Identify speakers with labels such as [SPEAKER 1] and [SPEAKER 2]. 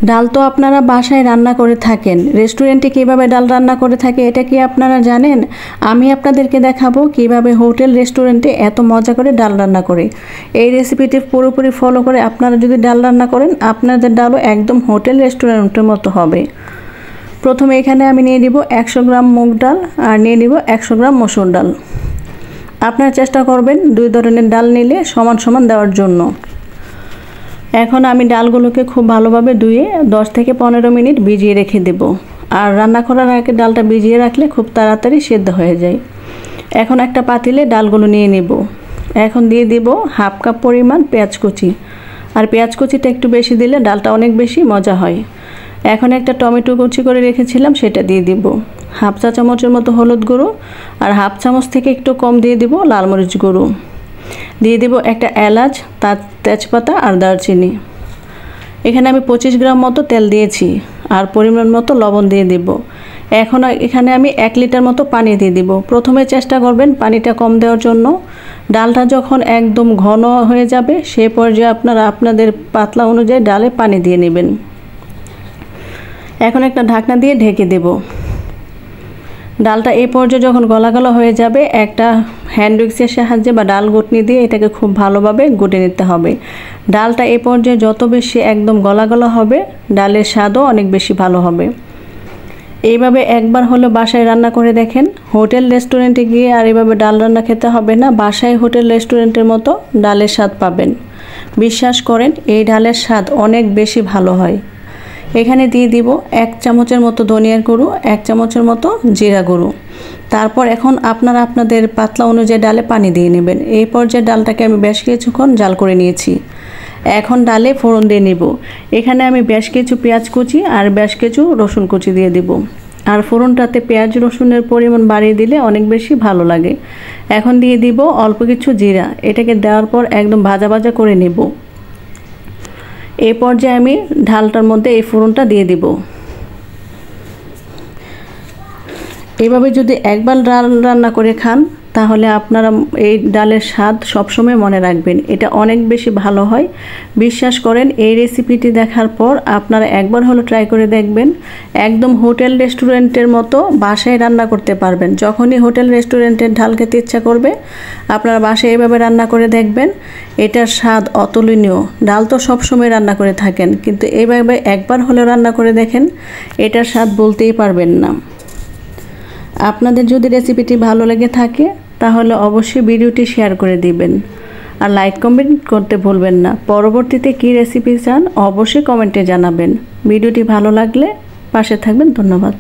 [SPEAKER 1] ডাল তো আপনারা বাসায় রান্না করে থাকেন, রেস্টুরেন্টে কিভাবে ডাল রান্না করে থাকে এটা কি আপনারা জানেন? আমি আপনাদেরকে দেখাবো কিভাবে হোটেল রেস্টুরেন্টে এত মজা করে ডাল রান্না করে। এই রেসিপিটি পুরোপুরি ফলো করে আপনারা যদি ডাল রান্না করেন, আপনাদের ডালও একদম হোটেল রেস্টুরেন্টের মতো হবে। প্রথমে এখানে আমি নিয়ে দিব 100 গ্রাম মুগ ডাল আর নিয়ে দিব 100 গ্রাম মসুর ডাল। আপনারা চেষ্টা করবেন 2 ধরনের ডাল নিলে সমান সমান দেওয়ার জন্য। এখন আমি ডালগুলোকে খুব ভালোভাবে ধুয়ে 10 থেকে 15 মিনিট ভিজিয়ে রেখে দেব। আর রান্না করার আগে ডালটা ভিজিয়ে রাখলে খুব তাড়াতাড়ি সেদ্ধ হয়ে যায়। এখন একটা পাতিলে ডালগুলো নিয়ে নেব। এখন দিয়ে দেব হাফ কাপ পরিমাণ পেঁয়াজ কুচি। আর পেঁয়াজ কুচিটা একটু বেশি দিলে ডালটা অনেক বেশি মজা হয়। এখন একটা টমেটো কুচি করে রেখেছিলাম, সেটা দিয়ে দিব। হাফ চা চামচের মতো হলুদ গুঁড়ো আর হাফ চামচ থেকে একটু কম দিয়ে দিব লাল মরিচ গুঁড়ো। দিয়ে দেব একটা এলাচ, তার তেজপাতা আর দারচিনি। এখানে আমি 25 গ্রাম মতো তেল দিয়েছি আর পরিমাণ মতো লবণ দিয়ে দেব। এখন এখানে আমি 1 লিটার মতো পানি দিয়ে দিব। প্রথমে চেষ্টা করবেন পানিটা কম দেওয়ার জন্য। ডালটা যখন একদম ঘন হয়ে যাবে সেই পর্যায়ে আপনারা আপনাদের পাতলা অনুযায়ী ডালে পানি দিয়ে নেবেন। এখন একটা ঢাকনা দিয়ে ঢেকে দেব। ডালটা এই পর্যায়ে যখন গলা গলা হয়ে যাবে, একটা হ্যান্ড উইক্সের সাহায্যে বা ডাল ঘুটনি দিয়ে এটাকে খুব ভালোভাবে ঘুটে নিতে হবে। ডালটা এই পর্যায়ে যত বেশি একদম গলা গলা হবে, ডালের স্বাদও অনেক বেশি ভালো হবে। এইভাবে একবার হলো বাসায় রান্না করে দেখেন। হোটেল রেস্টুরেন্টে গিয়ে আর এইভাবে ডাল রান্না খেতে হবে না, বাসায় হোটেল রেস্টুরেন্টের মতো ডালের স্বাদ পাবেন। বিশ্বাস করেন, এই ডালের স্বাদ অনেক বেশি ভালো হয়। এখানে দিয়ে দিব 1 চামচের মতো ধনিয়ার গুঁড়ো, 1 চামচের মতো জিরা গুঁড়ো। তারপর এখন আপনারা আপনাদের পাতলা অনুযায়ী ডালে পানি দিয়ে নেবেন। এই পর্যায়ে ডালটাকে আমি বেশ কিছুক্ষণ জাল করে নিয়েছি। এখন ডালে ফোড়ন দিয়ে নেব। এখানে আমি বেশ কিছু পেঁয়াজ কুচি আর বেশ কিছু রসুন কুচি দিয়ে দিব। আর ফোড়নটাতে পেঁয়াজ রসুনের পরিমাণ বাড়িয়ে দিলে অনেক বেশি ভালো লাগে। এখন দিয়ে দিব অল্প কিছু জিরা। এটাকে দেওয়ার পর একদম ভাজা ভাজা করে নেব। এই পর্যায়ে আমি ডালটার মধ্যে এই ফোড়নটা দিয়ে দিব। এইভাবে যদি একবার ডাল রান্না করে খান, তাহলে আপনারা এই ডালের স্বাদ সবসময় মনে রাখবেন। এটা অনেক বেশি ভালো হয়। বিশ্বাস করেন, এই রেসিপিটি দেখার পর আপনারা একবার হলো ট্রাই করে দেখবেন। একদম হোটেল রেস্টুরেন্টের মতো বাসায় রান্না করতে পারবেন। যখনই হোটেল রেস্টুরেন্টের ডাল খেতে ইচ্ছা করবে, আপনারা বাসায় এভাবে রান্না করে দেখবেন। এটার স্বাদ অতুলনীয়। ডাল তো সবসময় রান্না করে থাকেন, কিন্তু এইভাবে একবার হলো রান্না করে দেখেন, এটার স্বাদ বলতেই পারবেন না। আপনাদের যদি রেসিপিটি ভালো লেগে থাকে তাহলে অবশ্যই ভিডিওটি শেয়ার করে দিবেন আর লাইক কমেন্ট করতে ভুলবেন না। পরবর্তীতে কী রেসিপি চান অবশ্যই কমেন্টে জানাবেন। ভিডিওটি ভালো লাগলে পাশে থাকবেন। ধন্যবাদ।